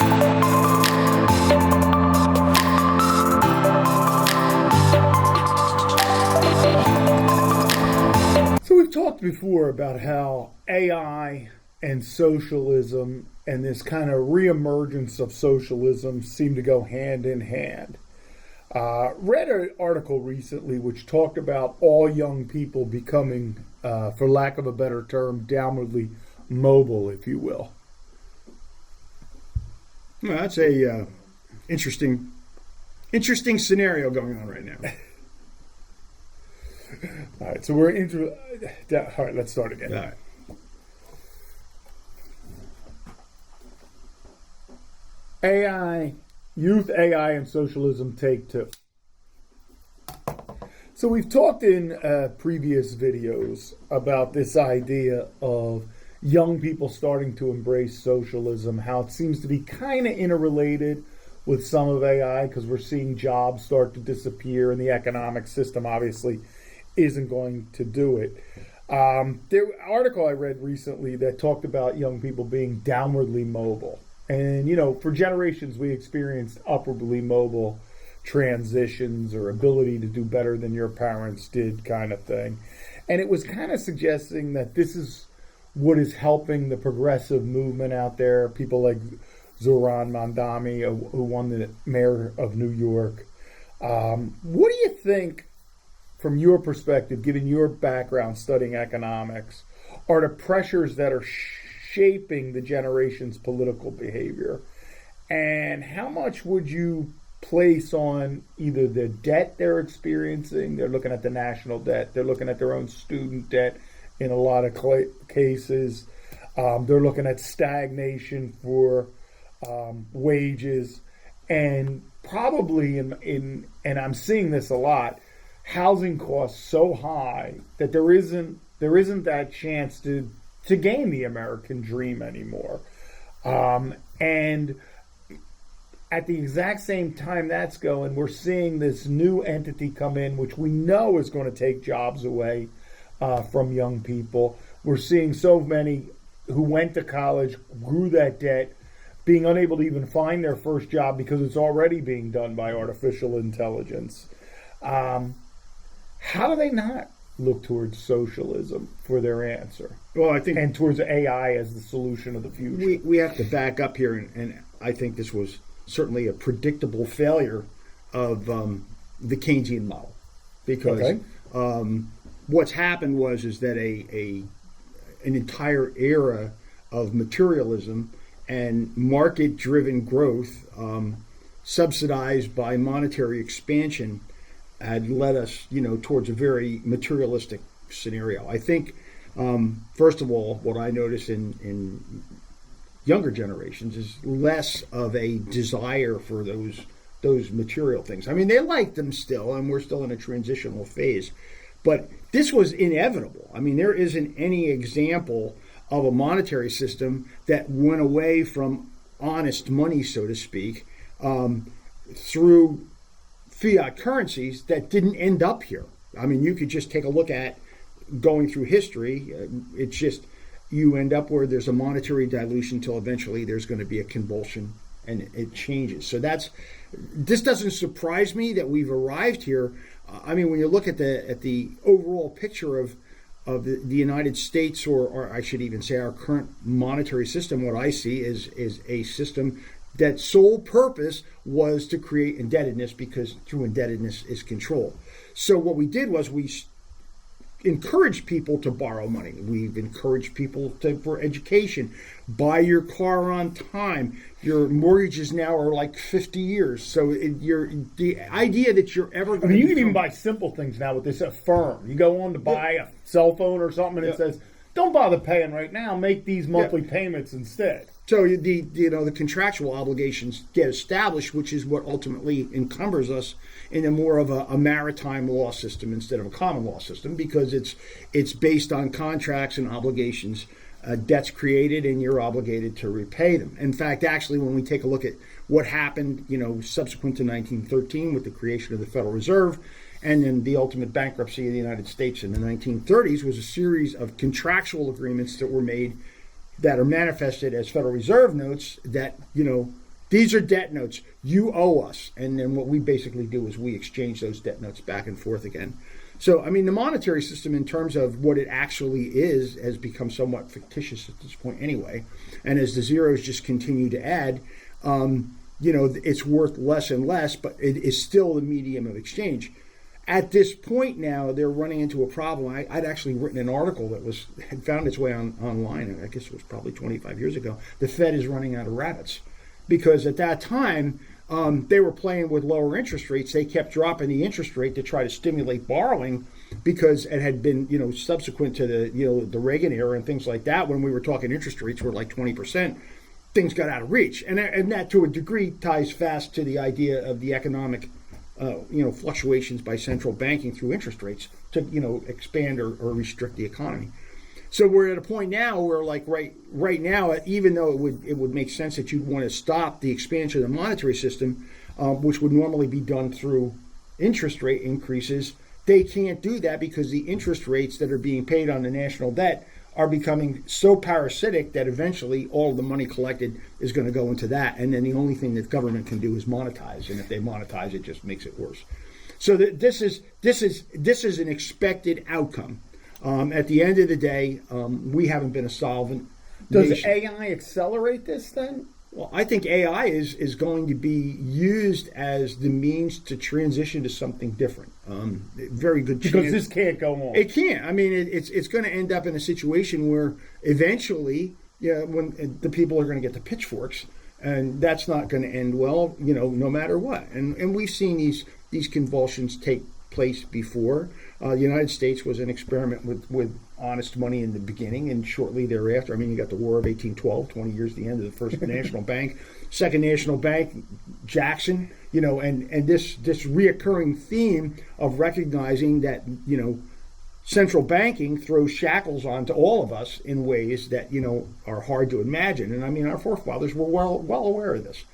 So we've talked before about how AI and socialism and this kind of re-emergence of socialism seem to go hand in hand. Read an article recently which talked about all young people becoming, for lack of a better term, downwardly mobile, if you will. Well, that's a interesting scenario going on right now. All right, so we're into. All right, let's start again. All right. AI, youth, AI, and socialism, take two. So we've talked in previous videos about this idea of young people starting to embrace socialism, how it seems to be kind of interrelated with some of AI because we're seeing jobs start to disappear and the economic system obviously isn't going to do it. There was an article I read recently that talked about young people being downwardly mobile. And, you know, for generations we experienced upwardly mobile transitions or ability to do better than your parents did kind of thing. And it was kind of suggesting that this is what is helping the progressive movement out there. People like Zohran Mamdani, who won the mayor of New York. What do you think, from your perspective, given your background studying economics, are the pressures that are shaping the generation's political behavior? And how much would you place on either the debt they're experiencing? They're looking at the national debt. They're looking at their own student debt in a lot of cases. They're looking at stagnation for wages. And probably, and I'm seeing this a lot, housing costs so high that there isn't that chance to gain the American dream anymore. And at the exact same time that's going, we're seeing this new entity come in, which we know is going to take jobs away from young people. We're seeing so many who went to college, grew that debt, being unable to even find their first job because it's already being done by artificial intelligence. How do they not look towards socialism for their answer? Well, I think, and towards AI as the solution of the future. We have to back up here, and I think this was certainly a predictable failure of the Keynesian model, because what's happened is that an entire era of materialism and market-driven growth, subsidized by monetary expansion, had led us, towards a very materialistic scenario. I think, first of all, what I notice in younger generations is less of a desire for those material things. I mean, they like them still, and we're still in a transitional phase, but this was inevitable. I mean, there isn't any example of a monetary system that went away from honest money, so to speak, through fiat currencies that didn't end up here. I mean, you could just take a look at going through history. It's just you end up where there's a monetary dilution until eventually there's going to be a convulsion and it changes. So this doesn't surprise me that we've arrived here. I mean, when you look at the overall picture of the United States, or I should even say our current monetary system, what I see is a system that sole purpose was to create indebtedness, because through indebtedness is control. So what we did was we encouraged people to borrow money. We've encouraged people for education. Buy your car on time. Your mortgages now are like 50 years. So the idea that you're ever going to... you can even buy simple things now with this Affirm. You go on to buy a cell phone or something, and it says, don't bother paying right now. Make these monthly payments instead. So the contractual obligations get established, which is what ultimately encumbers us in a more of a maritime law system instead of a common law system, because it's based on contracts and obligations. Debts created, and you're obligated to repay them. In fact, actually, when we take a look at what happened, subsequent to 1913 with the creation of the Federal Reserve, and then the ultimate bankruptcy of the United States in the 1930s, was a series of contractual agreements that were made that are manifested as Federal Reserve notes that, These are debt notes. You owe us. And then what we basically do is we exchange those debt notes back and forth again. So, I mean, the monetary system in terms of what it actually is has become somewhat fictitious at this point anyway. And as the zeros just continue to add, it's worth less and less, but it is still the medium of exchange. At this point now, they're running into a problem. I'd actually written an article that had found its way online, I guess it was probably 25 years ago. The Fed is running out of rabbits. Because at that time, they were playing with lower interest rates. They kept dropping the interest rate to try to stimulate borrowing because it had been, subsequent to the Reagan era and things like that, when we were talking interest rates were like 20%, things got out of reach. And that to a degree ties fast to the idea of the economic fluctuations by central banking through interest rates to, expand or restrict the economy. So we're at a point now where, like right now, even though it would make sense that you'd want to stop the expansion of the monetary system, which would normally be done through interest rate increases, they can't do that because the interest rates that are being paid on the national debt are becoming so parasitic that eventually all of the money collected is going to go into that, and then the only thing that government can do is monetize, and if they monetize, it just makes it worse. So this is an expected outcome. At the end of the day, we haven't been a solvent Does nation. AI accelerate this then? Well, I think AI is going to be used as the means to transition to something different. Very good chance. Because this can't go on. It can't. I mean, it's going to end up in a situation where eventually, when the people are going to get the pitchforks, and that's not going to end well, no matter what. And we've seen these convulsions take place before. The United States was an experiment with honest money in the beginning, and shortly thereafter, I mean, you got the War of 1812, 20 years, the end of the First National Bank, Second National Bank, Jackson, and this reoccurring theme of recognizing that, central banking throws shackles onto all of us in ways that, are hard to imagine. And I mean, our forefathers were well aware of this.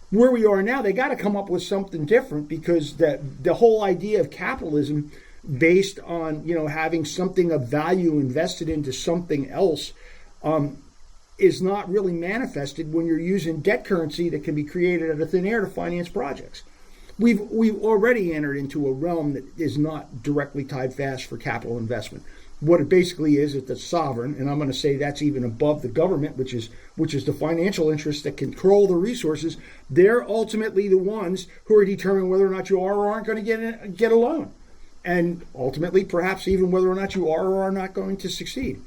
Where we are now, they got to come up with something different, because the whole idea of capitalism based on, having something of value invested into something else is not really manifested when you're using debt currency that can be created out of thin air to finance projects. We've already entered into a realm that is not directly tied fast for capital investment. What it basically is the sovereign, and I'm going to say that's even above the government, which is the financial interests that control the resources. They're ultimately the ones who are determining whether or not you are or aren't going to get a loan, and ultimately perhaps even whether or not you are or are not going to succeed.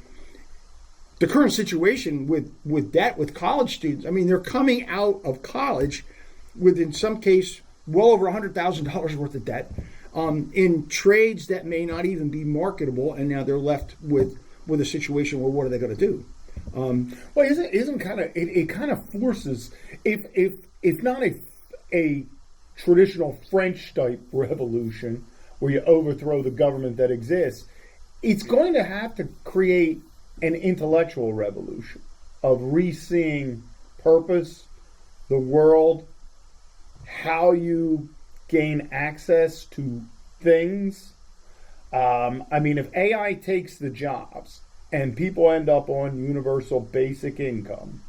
The current situation with debt with college students, I mean, they're coming out of college with, in some case, well over $100,000 worth of debt. In trades that may not even be marketable, and now they're left with a situation where what are they going to do? Well, isn't kind of it kind of forces, if not a traditional French type revolution where you overthrow the government that exists, it's going to have to create an intellectual revolution of re-seeing purpose, the world, how you gain access to things. I mean, if AI takes the jobs and people end up on universal basic income,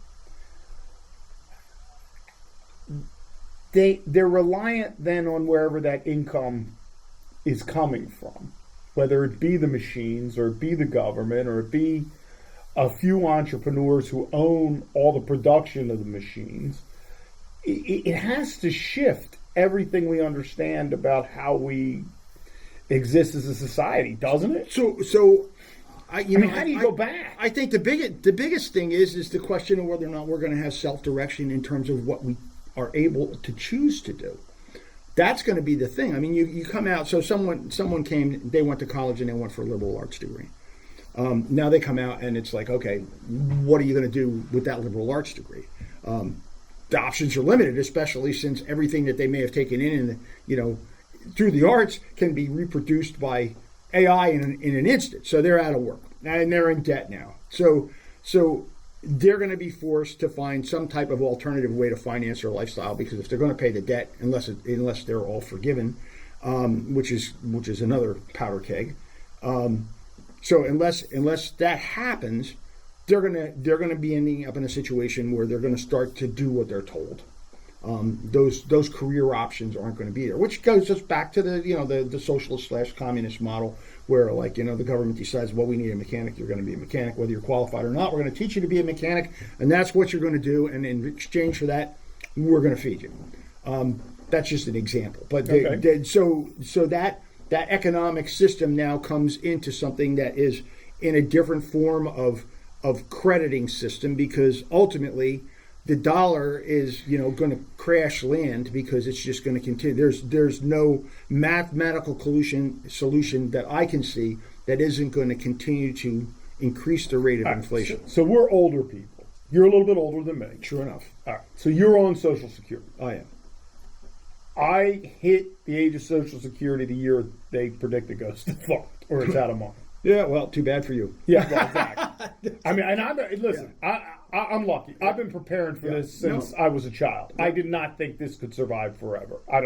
they're reliant then on wherever that income is coming from, whether it be the machines or it be the government or it be a few entrepreneurs who own all the production of the machines. It has to shift everything we understand about how we exist as a society, doesn't it? So how do you go back? I think the biggest thing is the question of whether or not we're going to have self-direction in terms of what we are able to choose to do. That's going to be the thing. I mean, you come out. So someone came. They went to college and they went for a liberal arts degree. Now they come out and it's like, okay, what are you going to do with that liberal arts degree? The options are limited, especially since everything that they may have taken in through the arts can be reproduced by AI in an instant. So they're out of work and they're in debt now. So they're going to be forced to find some type of alternative way to finance their lifestyle, because if they're going to pay the debt, unless they're all forgiven, which is another powder keg. So unless that happens, they're gonna be ending up in a situation where they're going to start to do what they're told. Those career options aren't going to be there, which goes just back to the socialist / communist model, where the government decides, well, we need a mechanic, you're going to be a mechanic whether you're qualified or not. We're going to teach you to be a mechanic, and that's what you're going to do, and in exchange for that, we're going to feed you. That's just an example, but so that economic system now comes into something that is in a different form of crediting system, because ultimately the dollar is going to crash land, because it's just going to continue. There's no mathematical solution that I can see that isn't going to continue to increase the rate of inflation. So we're older people. You're a little bit older than me. Sure enough. All right. So you're on Social Security. I am. I hit the age of Social Security the year they predict it goes defunct or it's out of money. Yeah, well, too bad for you. Yeah, well, exactly. I mean, and listen, I'm lucky. I've been preparing for this since I was a child. I did not think this could survive forever. I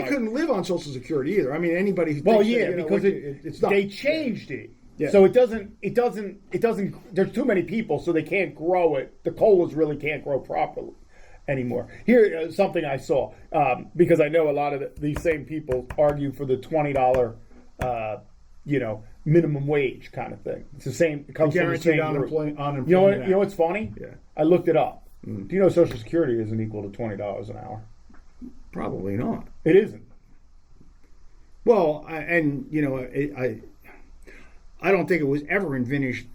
couldn't live on Social Security either. I mean, anybody who because it's not. They changed it. Yeah. So it doesn't, there's too many people, so they can't grow it. The colas really can't grow properly anymore. Here, something I saw, because I know a lot of these same people argue for the $20, minimum wage kind of thing. It's the same. It comes from the same group. Unemployment. You know what's funny? Yeah. I looked it up. Do you know Social Security isn't equal to $20 an hour? Probably not. It isn't. Well, I don't think it was ever envisioned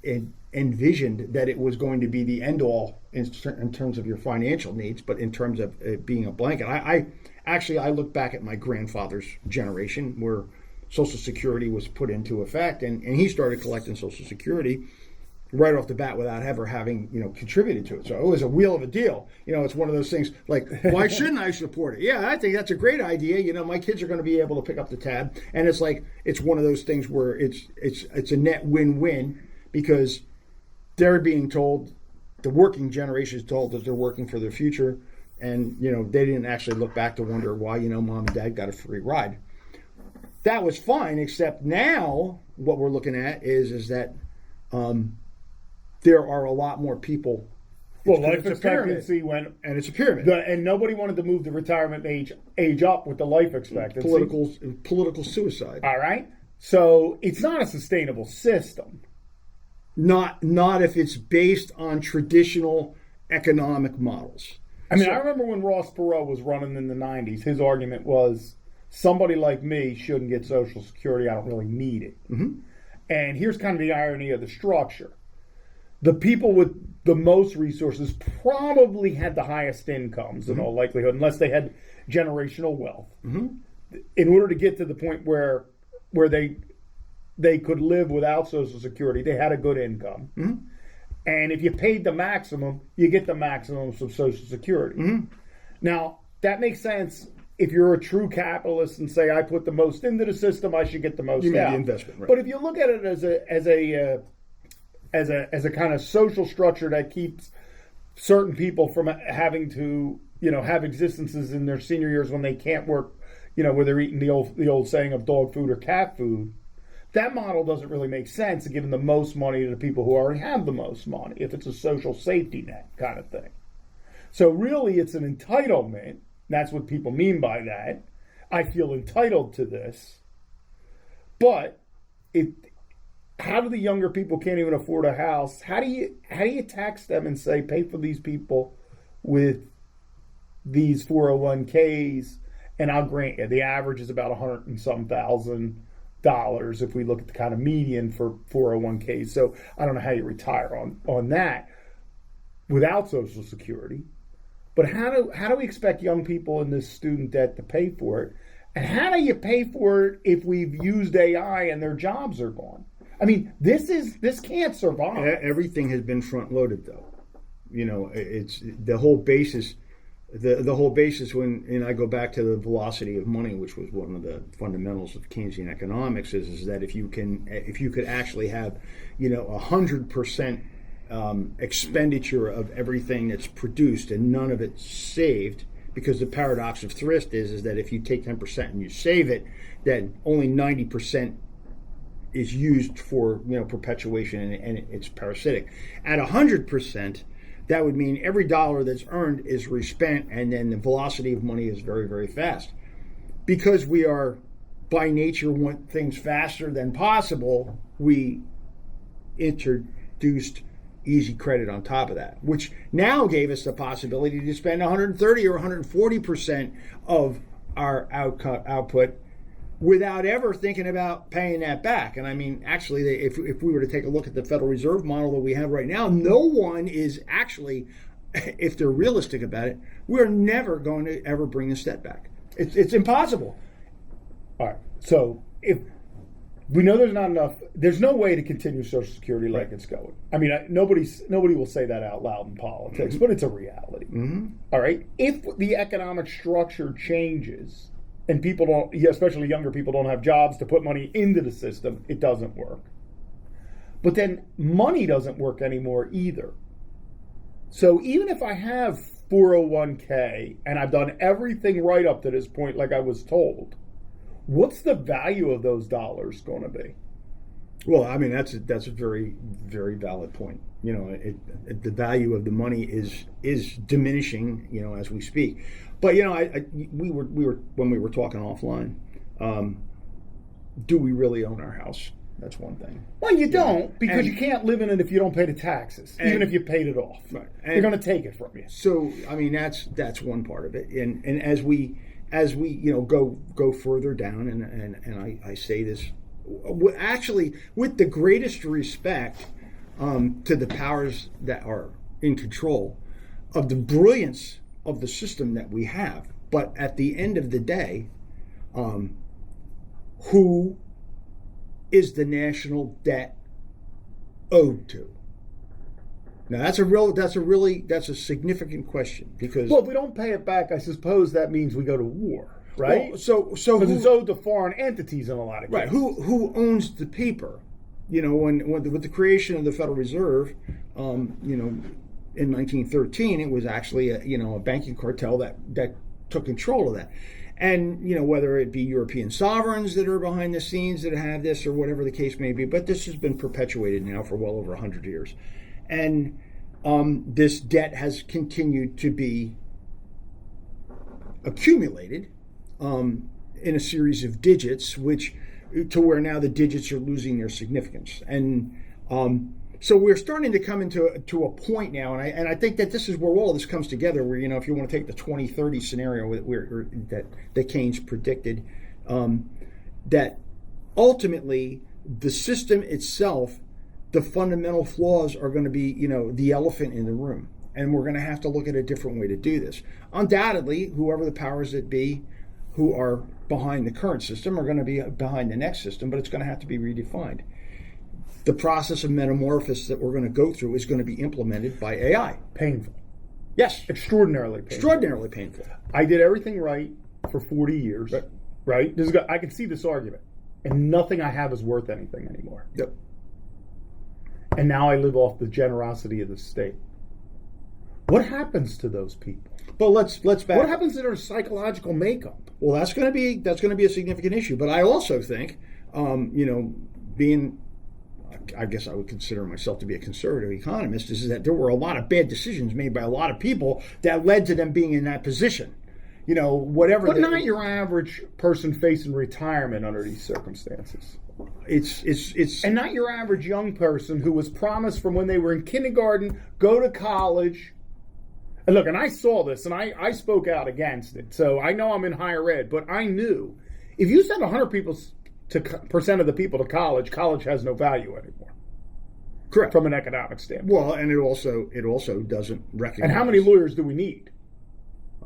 that it was going to be the end all in terms of your financial needs, but in terms of it being a blanket. I look back at my grandfather's generation, where Social Security was put into effect, and he started collecting Social Security right off the bat without ever having contributed to it. So it was a wheel of a deal. It's one of those things like, why shouldn't I support it? Yeah, I think that's a great idea. My kids are going to be able to pick up the tab, and it's one of those things where it's a net win-win, because they're being told, the working generation is told that they're working for their future, and they didn't actually look back to wonder why mom and dad got a free ride. That was fine, except now what we're looking at is that there are a lot more people. Well, life expectancy went, and it's a pyramid, and nobody wanted to move the retirement age up with the life expectancy. Political suicide. All right, so it's not a sustainable system. Not if it's based on traditional economic models. I mean, I remember when Ross Perot was running in the 90s, his argument was, somebody like me shouldn't get Social Security. I don't really need it. Mm-hmm. And here's kind of the irony of the structure. The people with the most resources probably had the highest incomes in all likelihood, unless they had generational wealth. Mm-hmm. In order to get to the point where they could live without Social Security, they had a good income. Mm-hmm. And if you paid the maximum, you get the maximum of Social Security. Mm-hmm. Now, that makes sense if you're a true capitalist and say, I put the most into the system, I should get the most out. The investment, right. But if you look at it as a kind of social structure that keeps certain people from having to, have existences in their senior years when they can't work, where they're eating the old saying of dog food or cat food, that model doesn't really make sense, giving the most money to the people who already have the most money, if it's a social safety net kind of thing. So really, it's an entitlement. That's what people mean by that. I feel entitled to this. But how do the younger people can't even afford a house? How do you tax them and say, pay for these people with these 401ks, and I'll grant you the average is about $100 and some thousand if we look at the kind of median for 401ks. So I don't know how you retire on that without Social Security. But how do we expect young people in this student debt to pay for it? And how do you pay for it if we've used AI and their jobs are gone? I mean, this can't survive. Everything has been front loaded, though. It's the whole basis. The whole basis when I go back to the velocity of money, which was one of the fundamentals of Keynesian economics, is that if you could actually have 100% expenditure of everything that's produced and none of it saved, because the paradox of thrift is that if you take 10% and you save it, then only 90% is used for perpetuation, and it's parasitic. At 100%, that would mean every dollar that's earned is respent, and then the velocity of money is very, very fast. Because we are, by nature, want things faster than possible, we introduced easy credit on top of that, which now gave us the possibility to spend 130 or 140% of our output without ever thinking about paying that back. And I mean, actually, if we were to take a look at the Federal Reserve model that we have right now, no one is actually, if they're realistic about it, we're never going to ever bring this debt back. It's impossible. All right. So if we know there's not enough, there's no way to continue Social Security like it's going. I mean, nobody will say that out loud in politics, but it's a reality. All right. If the economic structure changes and people don't, especially younger people, don't have jobs to put money into the system, it doesn't work. But then money doesn't work anymore either. So even if I have 401k and I've done everything right up to this point, like I was told, what's the value of those dollars going to be? Well, I mean, that's a very, very valid point. The value of the money is diminishing, as we speak. But we were when we were talking offline. Do we really own our house? That's one thing. Well, you don't, because you can't live in it if you don't pay the taxes, even if you paid it off. Right. They're going to take it from you. So, I mean, that's one part of it. And as we go further down, and I say this actually with the greatest respect to the powers that are in control of the brilliance of the system that we have. But at the end of the day, who is the national debt owed to? Now that's a significant question, because if we don't pay it back, I suppose that means we go to war, right? Well, so because it's owed to foreign entities in a lot of cases. Right. Who owns the paper? With the creation of the Federal Reserve, in 1913, it was actually a banking cartel that took control of that. And, whether it be European sovereigns that are behind the scenes that have this, or whatever the case may be, but this has been perpetuated now for well over 100 years. And this debt has continued to be accumulated in a series of digits, to where now the digits are losing their significance. And so we're starting to come to a point now, and I think that this is where all of this comes together, where, if you want to take the 2030 scenario that Keynes predicted, that ultimately the system itself, the fundamental flaws are going to be, the elephant in the room. And we're going to have to look at a different way to do this. Undoubtedly, whoever the powers that be who are behind the current system are going to be behind the next system, but it's going to have to be redefined. The process of metamorphosis that we're going to go through is going to be implemented by AI. Painful. Yes. Extraordinarily painful. Extraordinarily painful. I did everything right for 40 years. Right? I can see this argument. And nothing I have is worth anything anymore. Yep. And now I live off the generosity of the state. What happens to those people? But let's back. What happens to their psychological makeup? Well, that's going to be a significant issue. But I also think, being, I guess I would consider myself to be a conservative economist, is that there were a lot of bad decisions made by a lot of people that led to them being in that position. Whatever. But not your average person facing retirement under these circumstances. It's and not your average young person who was promised from when they were in kindergarten, go to college. And look, and I saw this, and I spoke out against it. So I know I'm in higher ed, but I knew if you send 100% of the people to college, college has no value anymore. Correct. From an economic standpoint. Well, and it also doesn't recognize. And how many lawyers do we need?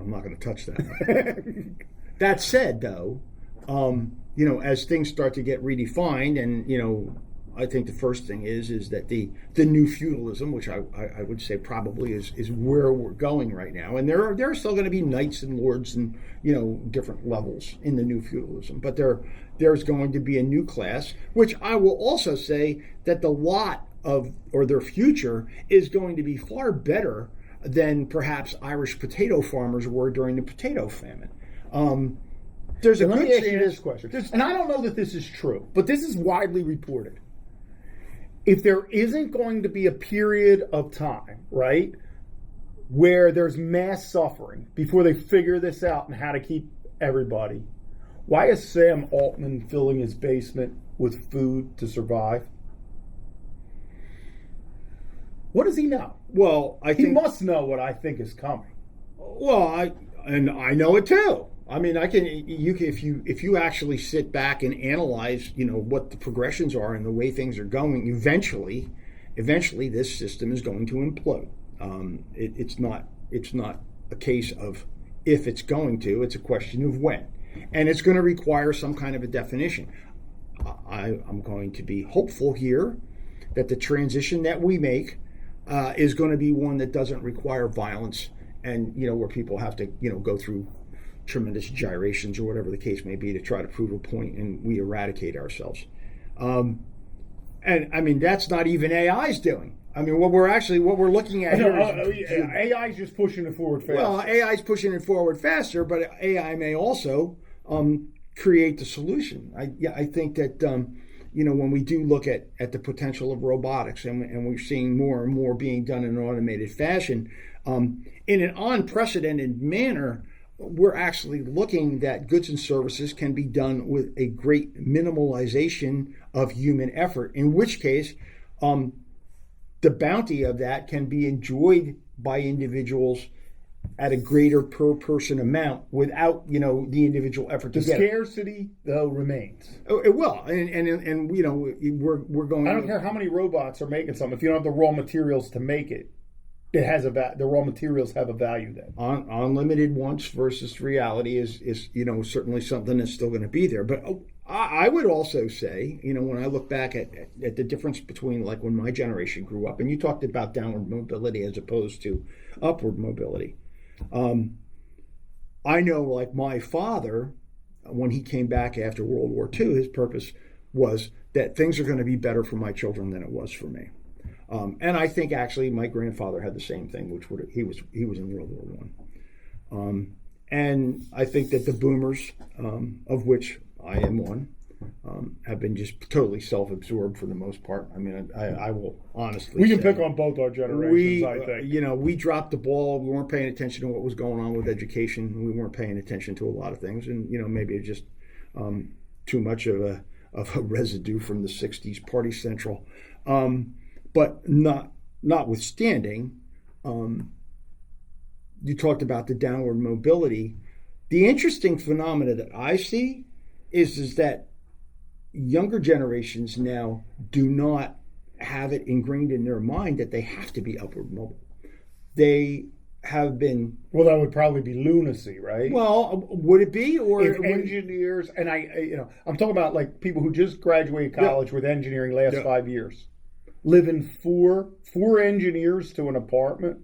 I'm not going to touch that. That said, though, as things start to get redefined, and I think the first thing is that the new feudalism, which I would say probably is where we're going right now, and there are still going to be knights and lords and different levels in the new feudalism, but there's going to be a new class, which I will also say that the lot of, or their future, is going to be far better than perhaps Irish potato farmers were during the potato famine. There's a And let good me ask you chance- this question, and I don't know that this is true, but this is widely reported. If there isn't going to be a period of time, right, where there's mass suffering before they figure this out and how to keep everybody, why is Sam Altman filling his basement with food to survive? What does he know? Well, He must know what I think is coming. Well, I know it too. I mean, if you actually sit back and analyze, what the progressions are and the way things are going, eventually this system is going to implode. It's not a case of if it's going to; it's a question of when, and it's going to require some kind of a definition. I'm going to be hopeful here that the transition that we make is going to be one that doesn't require violence, and where people have to go through tremendous gyrations or whatever the case may be to try to prove a point, and we eradicate ourselves. And I mean, that's not even AI's doing. I mean, what we're looking at here is AI is just pushing it forward faster. Well, AI is pushing it forward faster, but AI may also create the solution. I think that when we do look at the potential of robotics, and we're seeing more and more being done in an automated fashion, in an unprecedented manner, we're actually looking that goods and services can be done with a great minimalization of human effort, in which case the bounty of that can be enjoyed by individuals at a greater per person amount without the individual effort to the get it. scarcity though remains. Oh, it will, and we're going. I don't care how many robots are making something. If you don't have the raw materials to make it, it has the raw materials have a value then. Unlimited wants versus reality is certainly something that's still going to be there. But I would also say, when I look back at the difference between like when my generation grew up, and you talked about downward mobility as opposed to upward mobility. I know, like my father, when he came back after World War II, his purpose was that things are going to be better for my children than it was for me. And I think actually my grandfather had the same thing, which he was in World War I. And I think that the boomers, of which I am one, have been just totally self-absorbed for the most part. I mean, I will honestly We can say, pick on both our generations, I think. we dropped the ball. We weren't paying attention to what was going on with education. We weren't paying attention to a lot of things. And, maybe it's just too much of a residue from the 60s Party Central. But notwithstanding, you talked about the downward mobility. The interesting phenomena that I see is that younger generations now do not have it ingrained in their mind that they have to be upward mobile. They have been... Well, that would probably be lunacy, right? Well, would it be? Or if engineers, and I'm talking about like people who just graduated college with engineering last 5 years. Living four engineers to an apartment.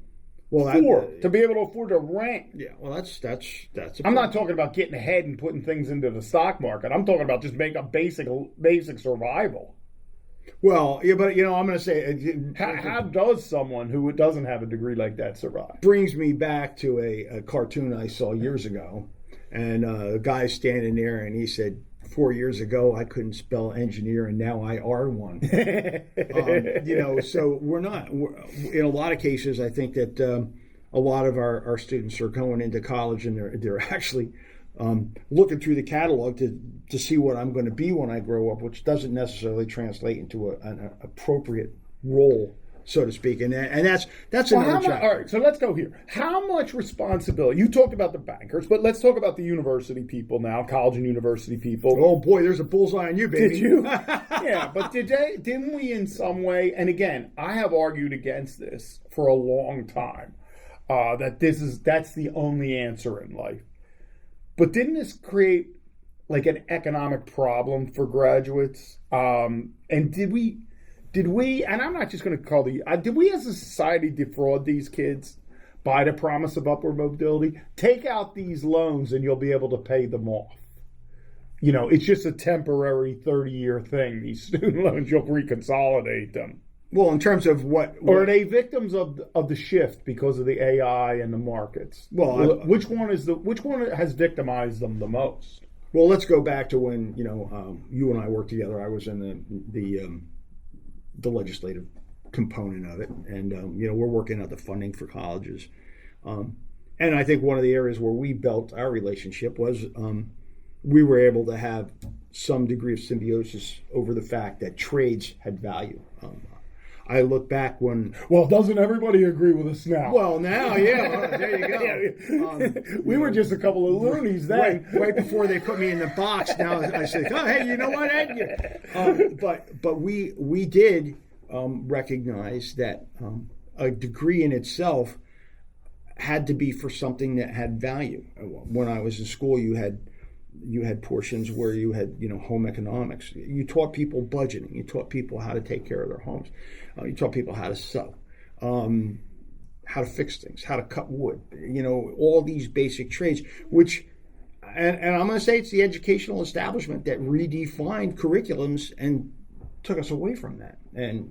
Well, to be able to afford to rent. Yeah, well, that's. I'm not talking about getting ahead and putting things into the stock market. I'm talking about just making a basic survival. Well, yeah, but I'm going to say, how does someone who doesn't have a degree like that survive? Brings me back to a cartoon I saw years ago, and a guy standing there, and he said, 4 years ago, I couldn't spell engineer, and now I are one. So we're not. In a lot of cases, I think that a lot of our students are going into college, and they're actually looking through the catalog to see what I'm going to be when I grow up, which doesn't necessarily translate into an appropriate role, so to speak, and that's another job. All right, so let's go here. How much responsibility? You talked about the bankers, but let's talk about the university people now, college and university people. Oh boy, there's a bullseye on you, baby. Did you? Yeah, but didn't we in some way? And again, I have argued against this for a long time. That's the only answer in life. But didn't this create like an economic problem for graduates? And did we, and I'm not just going to call did we as a society defraud these kids by the promise of upward mobility? Take out these loans and you'll be able to pay them off. It's just a temporary 30-year thing. These student loans, you'll reconsolidate them. Well, in terms of what... Or are they victims of the shift because of the AI and the markets? Well, which one has victimized them the most? Well, let's go back to when you and I worked together. I was in the legislative component of it, and we're working out the funding for colleges. And I think one of the areas where we built our relationship was we were able to have some degree of symbiosis over the fact that trades had value. I look back when... Well, doesn't everybody agree with us now? Well, now, yeah, there you go. We were just a couple of loonies then. Right before they put me in the box. Now I say, oh, hey, you know what, Ed? But we did recognize that a degree in itself had to be for something that had value. When I was in school, you had portions where you had home economics. You taught people budgeting. You taught people how to take care of their homes. You taught people how to sew, how to fix things, how to cut wood. All these basic trades, which, and I'm going to say it's the educational establishment that redefined curriculums and took us away from that. And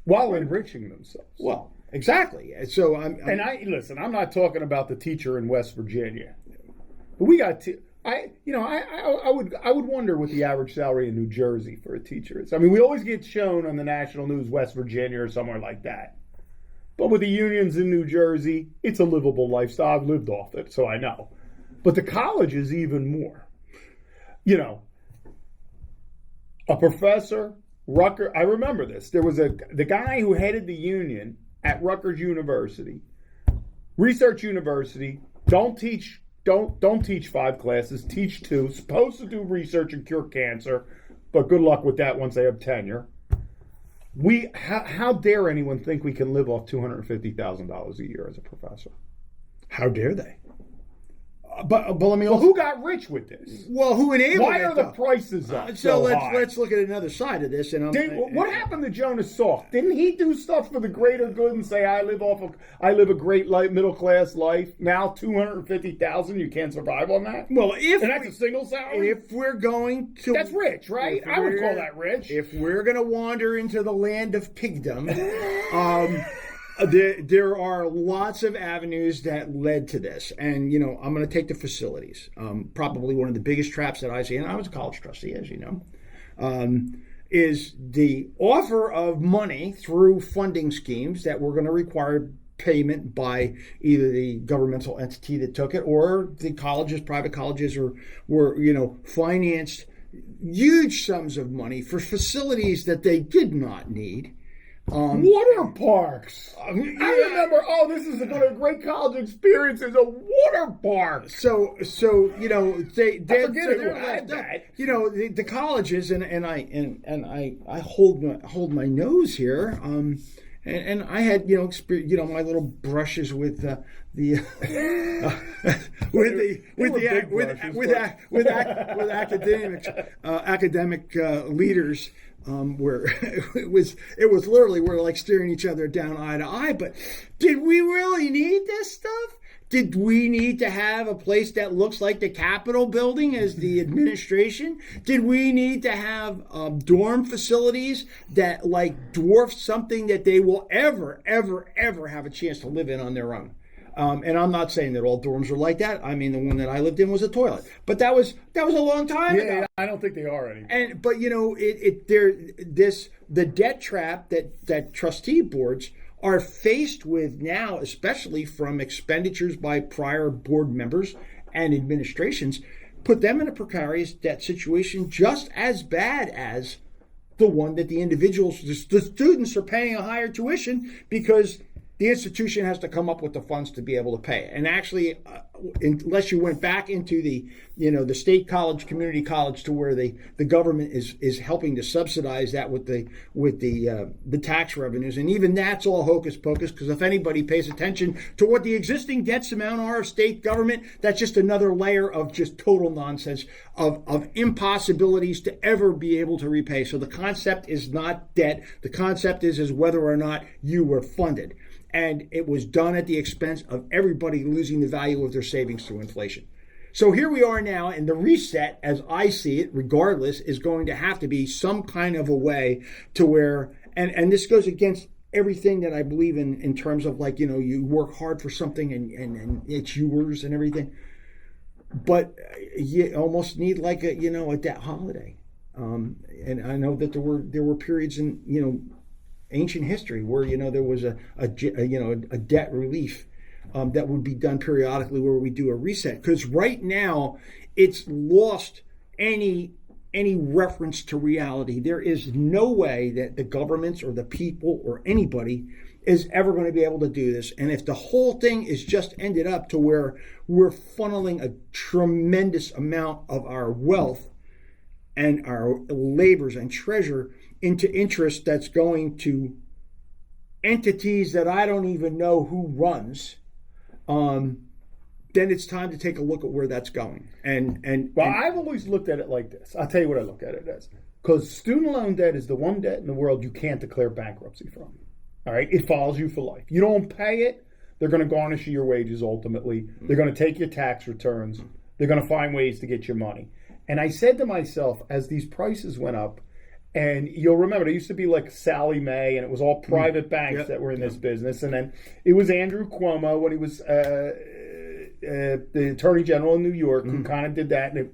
while enriching themselves. Well, exactly. So I'm not talking about the teacher in West Virginia. But we got I would wonder what the average salary in New Jersey for a teacher is. I mean, we always get shown on the national news West Virginia or somewhere like that. But with the unions in New Jersey, it's a livable lifestyle. I've lived off it, so I know. But the college is even more. A professor, I remember this. There was the guy who headed the union at Rutgers University, Research University, don't teach 5 classes, teach 2, supposed to do research and cure cancer, but good luck with that once they have tenure. How dare anyone think we can live off $250,000 a year as a professor? How dare they? But let me. Well, who got rich with this? Well, who enabled it? Why are the prices up so high? let's look at another side of this. And what happened to Jonas Salk? Didn't he do stuff for the greater good and say I live a great middle class life? Now $250,000, you can't survive on that. Well, and that's a single salary. If we're going to, that's rich, right? I would call that rich. If we're going to wander into the land of pigdom, There are lots of avenues that led to this. And, I'm going to take the facilities. Probably one of the biggest traps that I see, and I was a college trustee, as you know, is the offer of money through funding schemes that were going to require payment by either the governmental entity that took it or the colleges, private colleges, were financed huge sums of money for facilities that they did not need. Water parks. I remember. Oh, this is a great college experience. Is a water park. So the colleges and I hold my nose here. And I had my little brushes with academic leaders. Where it was literally we're like staring each other down eye to eye. But did we really need this stuff? Did we need to have a place that looks like the Capitol building as the administration? Did we need to have dorm facilities that dwarf something that they will ever have a chance to live in on their own? And I'm not saying that all dorms are like that. I mean, the one that I lived in was a toilet, but that was a long time ago. I don't think they are anymore. But the debt trap that trustee boards are faced with now, especially from expenditures by prior board members and administrations, put them in a precarious debt situation just as bad as the one that the individuals, the students are paying a higher tuition because the institution has to come up with the funds to be able to pay. And actually, unless you went back into the state college, community college, to where the government is helping to subsidize that with the tax revenues, and even that's all hocus pocus. Because if anybody pays attention to what the existing debts amount are of state government, that's just another layer of just total nonsense of impossibilities to ever be able to repay. So the concept is not debt. The concept is whether or not you were funded. And it was done at the expense of everybody losing the value of their savings through inflation. So here we are now, and the reset, as I see it, regardless, is going to have to be some kind of a way to where, and this goes against everything that I believe in terms of you work hard for something and it's yours and everything. but you almost need like a debt holiday. And I know that there were periods in ancient history where there was a debt relief that would be done periodically, where we do a reset, because right now it's lost any reference to reality. There is no way that the governments or the people or anybody is ever going to be able to do this. And if the whole thing is just ended up to where we're funneling a tremendous amount of our wealth and our labors and treasure into interest that's going to entities that I don't even know who runs, then it's time to take a look at where that's going. I've always looked at it like this. I'll tell you what I look at it as. Because student loan debt is the one debt in the world you can't declare bankruptcy from. All right? It follows you for life. You don't pay it, they're going to garnish your wages ultimately. They're going to take your tax returns. They're going to find ways to get your money. And I said to myself, as these prices went up, and you'll remember, there used to be like Sally Mae, and it was all private banks that were in this business. And then it was Andrew Cuomo when he was the Attorney General in New York who kind of did that. And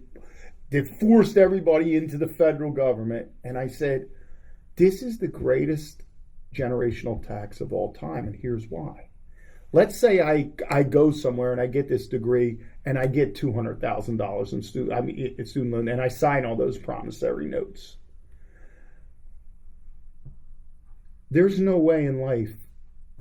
it forced everybody into the federal government. And I said, this is the greatest generational tax of all time. And here's why. Let's say I go somewhere and I get this degree and I get $200,000 in student loan, and I sign all those promissory notes. There's no way in life,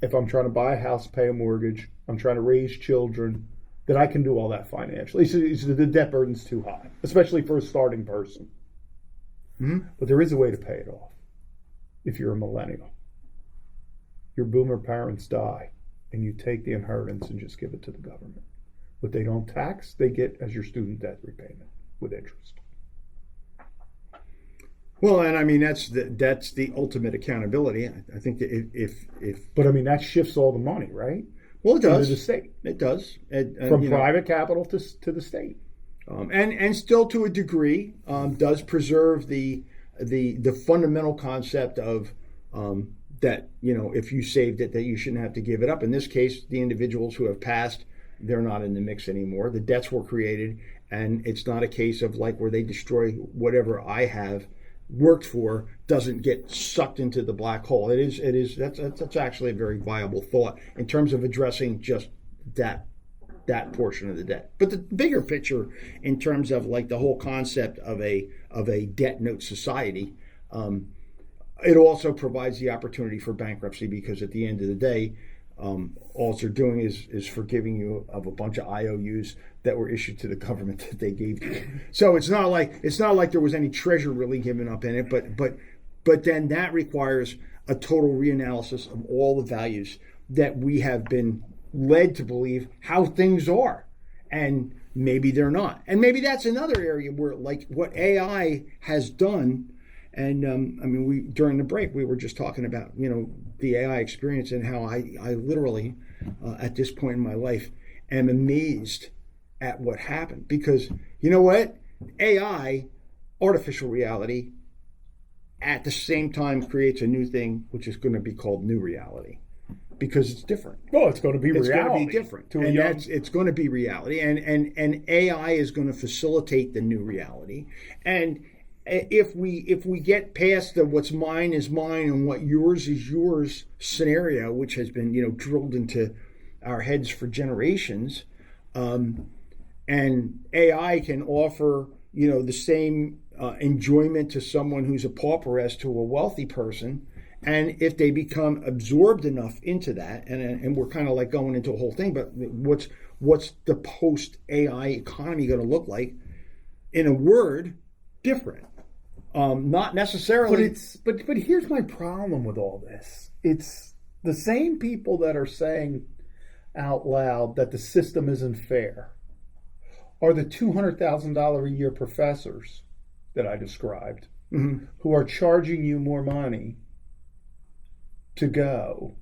if I'm trying to buy a house, pay a mortgage, I'm trying to raise children, that I can do all that financially. The debt burden's too high, especially for a starting person. But there is a way to pay it off if you're a millennial. Your boomer parents die, and you take the inheritance and just give it to the government. What they don't tax, they get as your student debt repayment with interest. Well, and I mean that's the ultimate accountability. I think that if but I mean that shifts all the money, right? Well, it does. To the state. It does. From private capital to the state. And still to a degree does preserve the fundamental concept of that if you saved it, that you shouldn't have to give it up. In this case, the individuals who have passed, they're not in the mix anymore. The debts were created, and it's not a case of like where they destroy whatever I have worked for doesn't get sucked into the black hole. That's actually a very viable thought in terms of addressing just that portion of the debt. But the bigger picture in terms of like the whole concept of a debt note society, it also provides the opportunity for bankruptcy, because at the end of the day, all they're doing is forgiving you of a bunch of IOUs that were issued to the government that they gave you. So it's not like there was any treasure really given up in it, but then that requires a total reanalysis of all the values that we have been led to believe how things are, and maybe they're not. And maybe that's another area where like what AI has done. And I mean, during the break, we were just talking about, the AI experience and how I literally, at this point in my life, am amazed at what happened. Because you know what? AI, artificial reality, at the same time creates a new thing, which is going to be called new reality. Because it's different. Well, it's going to be reality. It's going to be different. It's going to be reality. And AI is going to facilitate the new reality. And if we get past the what's mine is mine and what yours is yours scenario, which has been drilled into our heads for generations, and AI can offer the same enjoyment to someone who's a pauper as to a wealthy person, and if they become absorbed enough into that, and we're kind of like going into a whole thing, but what's the post AI economy going to look like? In a word, different. Not necessarily. But here's my problem with all this. It's the same people that are saying out loud that the system isn't fair are the $200,000 a year professors that I described, who are charging you more money to go.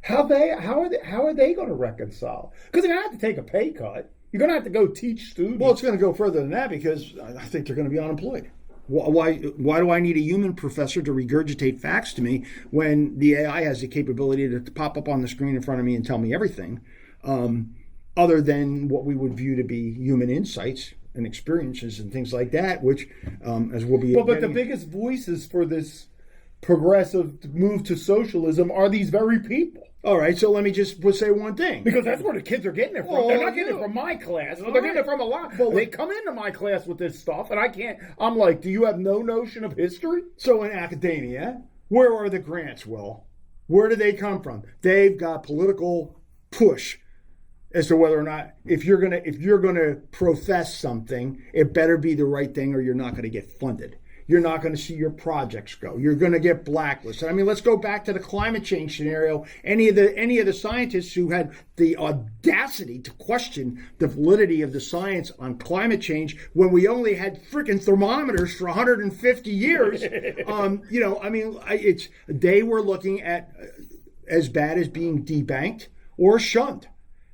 How are they going to reconcile? Because they're going to have to take a pay cut. You're going to have to go teach students. Well, it's going to go further than that, because I think they're going to be unemployed. Why do I need a human professor to regurgitate facts to me when the AI has the capability to pop up on the screen in front of me and tell me everything? other than what we would view to be human insights and experiences and things like that, which, as we'll be... But the biggest voices for this progressive move to socialism are these very people. All right, so let me just say one thing. Because that's where the kids are getting it from. They're not getting it from my class, but they're getting it from a lot. They come into my class with this stuff, and I can't... I'm like, do you have no notion of history? So in academia, where are the grants, Will? Where do they come from? They've got political push as to whether or not, if you're gonna profess something, it better be the right thing, or you're not going to get funded. You're not going to see your projects go. You're going to get blacklisted. I mean, let's go back to the climate change scenario. Any of the scientists who had the audacity to question the validity of the science on climate change when we only had freaking thermometers for 150 years, they were looking at as bad as being debanked or shunned,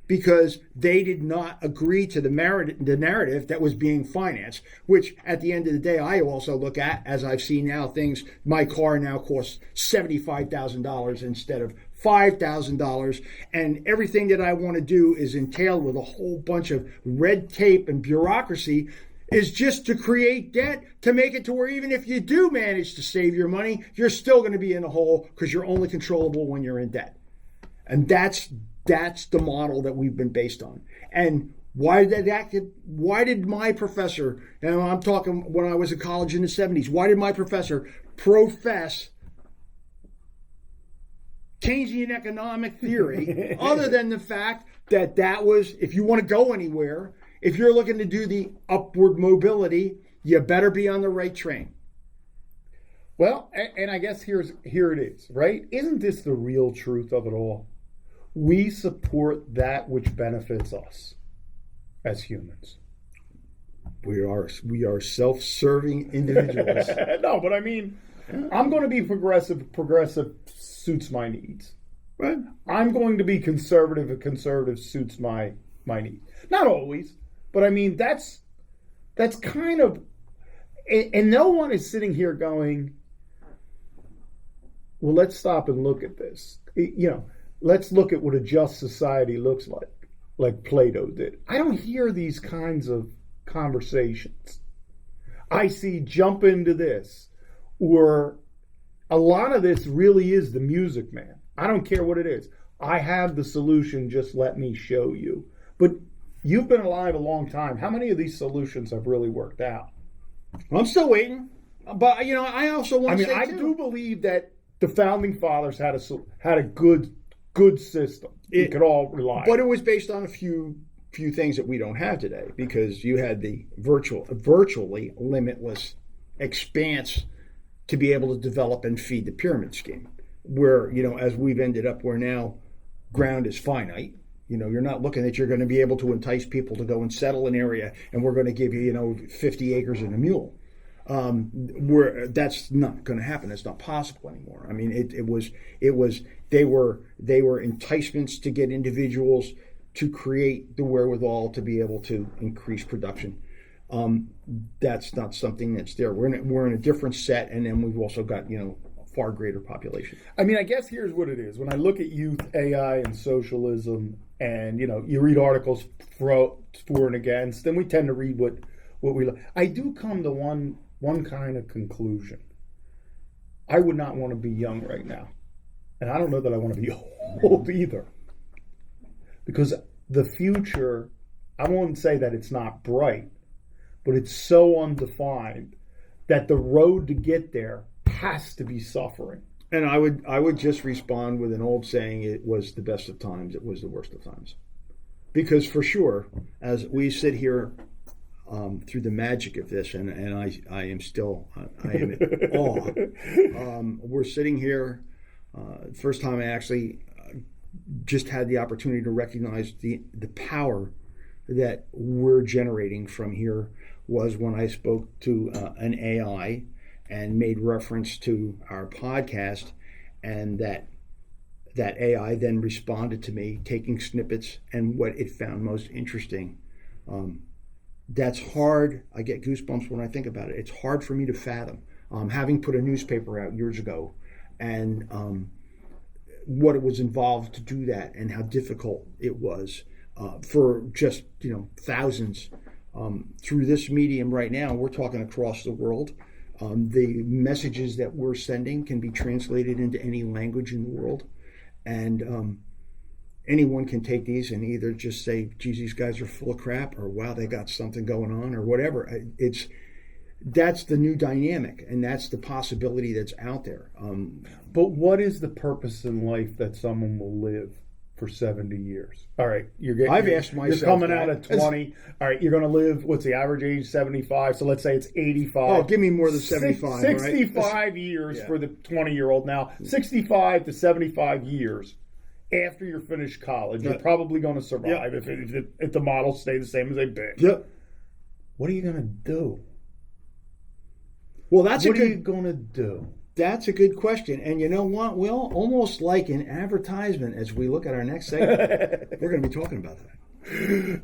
because they did not agree to the narrative that was being financed, which at the end of the day, I also look at, as I've seen now my car now costs $75,000 instead of $5,000, and everything that I want to do is entailed with a whole bunch of red tape and bureaucracy, is just to create debt to make it to where even if you do manage to save your money, you're still going to be in a hole because you're only controllable when you're in debt. And that's the model that we've been based on. And why did my professor, and I'm talking when I was in college in the 70s, why did my professor profess Keynesian economic theory other than the fact that was, if you want to go anywhere, if you're looking to do the upward mobility, you better be on the right train. Well, and I guess here it is, right? Isn't this the real truth of it all? We support that which benefits us as humans. We are self-serving individuals. No, but I mean, I'm going to be progressive. Progressive suits my needs. Right. I'm going to be conservative, and conservative suits my needs. Not always, but I mean, that's kind of, and no one is sitting here going, well, let's stop and look at this. Let's look at what a just society looks like Plato did. I don't hear these kinds of conversations. I see jump into this, or a lot of this really is the music, man. I don't care what it is. I have the solution, just let me show you. But you've been alive a long time. How many of these solutions have really worked out? I'm still waiting. But, I also want to say, I do believe that the founding fathers had a good system. It could all rely on. But it was based on a few things that we don't have today, because you had the virtually limitless expanse to be able to develop and feed the pyramid scheme, where, as we've ended up, where now ground is finite. You're not looking that you're going to be able to entice people to go and settle an area, and we're going to give you, 50 acres and a mule. Where that's not going to happen. It's not possible anymore. I mean, they were enticements to get individuals to create the wherewithal to be able to increase production. That's not something that's there. We're in a different set, and then we've also got a far greater population. I mean, I guess here's what it is. When I look at youth, AI, and socialism, and you read articles for and against, then we tend to read what we like. I do come to one kind of conclusion. I would not want to be young right now. And I don't know that I want to be old either. Because the future, I won't say that it's not bright, but it's so undefined that the road to get there has to be suffering. And I would just respond with an old saying: it was the best of times, it was the worst of times. Because for sure, as we sit here through the magic of this, and I am in awe. We're sitting here. First time I actually just had the opportunity to recognize the power that we're generating from here was when I spoke to an AI and made reference to our podcast, and that AI then responded to me, taking snippets and what it found most interesting. That's hard. I get goosebumps when I think about it. It's hard for me to fathom. Having put a newspaper out years ago, and what it was involved to do that, and how difficult it was. for just thousands. Through this medium right now, we're talking across the world. The messages that we're sending can be translated into any language in the world, and anyone can take these and either just say, geez, these guys are full of crap, or wow, they got something going on, or whatever. That's the new dynamic, and that's the possibility that's out there. But what is the purpose in life that someone will live for 70 years? All right, I've asked myself. You're coming out at 20. All right, you're going to live. What's the average age? 75. So let's say it's 85. Oh, give me more than 75. 65 right? years for the 20-year-old now. 65 to 75 years after you're finished college, you're probably going to survive if the models stay the same as they've been. Yep. What are you going to do? Well, what are you going to do? That's a good question. And you know what, Will? Almost like an advertisement as we look at our next segment, we're going to be talking about that.